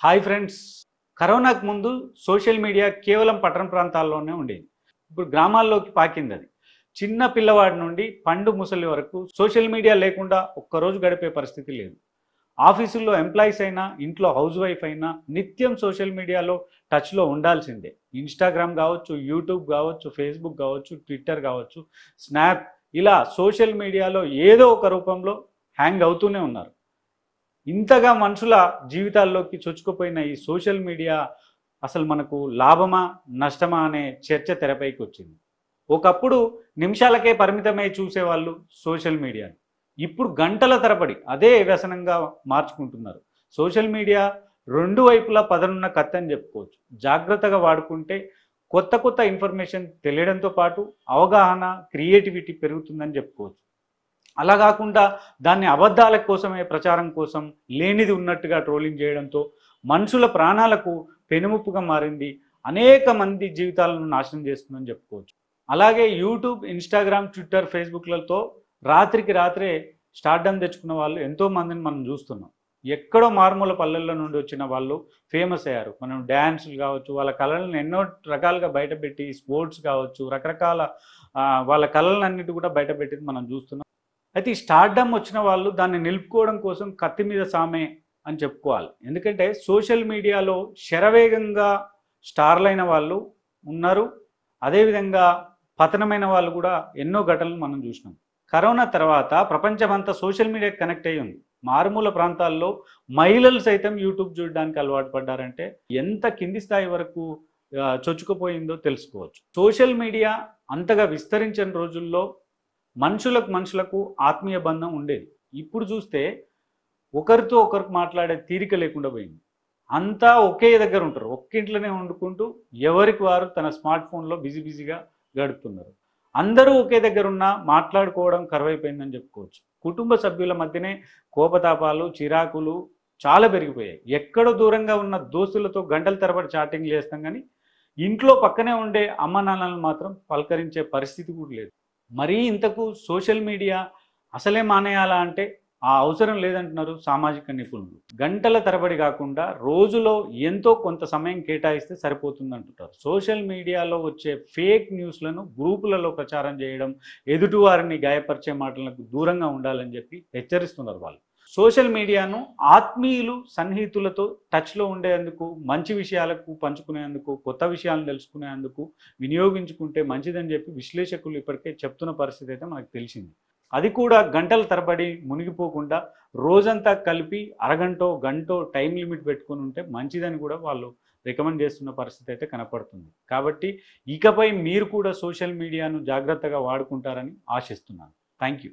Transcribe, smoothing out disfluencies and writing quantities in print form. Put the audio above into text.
Hi friends. కరోనాకు ముందు social media కేవలం పట్టణ ప్రాంతాల్లోనే ఉండేది. ఇప్పుడు గ్రామాల్లోకి పాకింది అది. చిన్న పిల్లవాడి నుండి పండు ముసలి వరకు సోషల్ మీడియా లేకుండా ఒక్కరోజు గడిపే పరిస్థితి లేదు. ఆఫీసుల్లో ఎంప్లాయీస్ అయినా, ఇంట్లో హౌస్ వైఫ్ అయినా నిత్యం సోషల్ మీడియాలో టచ్లో ఉండాల్సిందే. ఇన్స్టాగ్రామ్ కావచ్చు, యూట్యూబ్ కావచ్చు, ఫేస్బుక్ కావచ్చు, ట్విట్టర్ కావచ్చు, స్నాప్, ఇలా సోషల్ మీడియాలో ఏదో ఒక రూపంలో హ్యాంగ్ అవుతూనే ఉన్నారు. ఇంతగా మనుషుల జీవితాల్లోకి చొచ్చుకుపోయిన ఈ సోషల్ మీడియా అసలు మనకు లాభమా నష్టమా అనే చర్చ తెరపైకి వచ్చింది. ఒకప్పుడు నిమిషాలకే పరిమితమై చూసేవాళ్ళు సోషల్ మీడియాని. ఇప్పుడు గంటల తరబడి అదే వ్యసనంగా మార్చుకుంటున్నారు. సోషల్ మీడియా రెండు వైపులా పదనున్న కత్తి అని చెప్పుకోవచ్చు. జాగ్రత్తగా వాడుకుంటే కొత్త కొత్త ఇన్ఫర్మేషన్ తెలియడంతో పాటు అవగాహన, క్రియేటివిటీ పెరుగుతుందని చెప్పుకోవచ్చు. అలా కాకుండా దాన్ని అబద్ధాల కోసమే, ప్రచారం కోసం లేనిది ఉన్నట్టుగా ట్రోలింగ్ చేయడంతో మనుషుల ప్రాణాలకు పెనుముప్పుగా మారింది. అనేక మంది జీవితాలను నాశనం చేస్తుందని చెప్పుకోవచ్చు. అలాగే యూట్యూబ్, ఇన్స్టాగ్రామ్, ట్విట్టర్, ఫేస్బుక్లతో రాత్రికి రాత్రే స్టార్డమ్ తెచ్చుకున్న వాళ్ళు ఎంతో మందిని మనం చూస్తున్నాం. ఎక్కడో మారుమూల పల్లెల్లో నుండి వచ్చిన వాళ్ళు ఫేమస్ అయ్యారు. మనం డ్యాన్సులు కావచ్చు, వాళ్ళ కళలను ఎన్నో రకాలుగా బయటపెట్టి, స్పోర్ట్స్ కావచ్చు, రకరకాల వాళ్ళ కళలన్నిటి కూడా బయటపెట్టి మనం చూస్తున్నాం. అయితే ఈ స్టార్డమ్ వచ్చిన వాళ్ళు దాన్ని నిలుపుకోవడం కోసం కత్తి మీద సామే అని చెప్పుకోవాలి. ఎందుకంటే సోషల్ మీడియాలో శరవేగంగా స్టార్లైన వాళ్ళు ఉన్నారు. అదేవిధంగా పతనమైన వాళ్ళు కూడా ఎన్నో ఘటనలు మనం చూసినాం. కరోనా తర్వాత ప్రపంచమంతా సోషల్ మీడియాకి కనెక్ట్ అయ్యి ఉంది. మారుమూల ప్రాంతాల్లో మహిళలు సైతం యూట్యూబ్ చూడడానికి అలవాటు పడ్డారంటే ఎంత కింది స్థాయి వరకు చొచ్చుకుపోయిందో తెలుసుకోవచ్చు. సోషల్ మీడియా అంతగా విస్తరించిన రోజుల్లో మనుషులకు ఆత్మీయ బంధం ఉండేది. ఇప్పుడు చూస్తే ఒకరితో ఒకరికి మాట్లాడే తీరిక లేకుండా పోయింది. అంతా ఒకే దగ్గర ఉంటారు. ఒక్క ఇంట్లోనే వండుకుంటూ ఎవరికి వారు తన స్మార్ట్ ఫోన్లో బిజీగా గడుపుతున్నారు. అందరూ ఒకే దగ్గర ఉన్నా మాట్లాడుకోవడం కరువైపోయిందని చెప్పుకోవచ్చు. కుటుంబ సభ్యుల మధ్యనే కోపతాపాలు, చిరాకులు చాలా పెరిగిపోయాయి. ఎక్కడో దూరంగా ఉన్న దోస్తులతో గంటల తరబడి చాటింగ్ చేస్తాం, కానీ ఇంట్లో పక్కనే ఉండే అమ్మ నాన్నలను మాత్రం పలకరించే పరిస్థితి కూడా లేదు. మరీ ఇంతకు సోషల్ మీడియా అసలే మానేయాలా అంటే ఆ అవసరం లేదంటున్నారు సామాజిక నిపుణులు. గంటల తరబడి కాకుండా రోజులో ఎంతో కొంత సమయం కేటాయిస్తే సరిపోతుంది అంటుంటారు. సోషల్ మీడియాలో వచ్చే ఫేక్ న్యూస్లను గ్రూపులలో ప్రచారం చేయడం, ఎదుటివారిని గాయపరిచే మాటలకు దూరంగా ఉండాలని చెప్పి హెచ్చరిస్తున్నారు వాళ్ళు. సోషల్ మీడియాను ఆత్మీయులు, సన్నిహితులతో టచ్లో ఉండేందుకు, మంచి విషయాలకు పంచుకునేందుకు, కొత్త విషయాలను తెలుసుకునేందుకు వినియోగించుకుంటే మంచిదని చెప్పి విశ్లేషకులు ఇప్పటికే చెప్తున్న పరిస్థితి అయితే మనకు తెలిసింది. అది కూడా గంటల తరబడి మునిగిపోకుండా రోజంతా కలిపి అరగంటో గంటో టైం లిమిట్ పెట్టుకుని ఉంటే మంచిదని కూడా వాళ్ళు రికమెండ్ చేస్తున్న పరిస్థితి అయితే కనపడుతుంది. కాబట్టి ఇకపై మీరు కూడా సోషల్ మీడియాను జాగ్రత్తగా వాడుకుంటారని ఆశిస్తున్నాను. Thank you.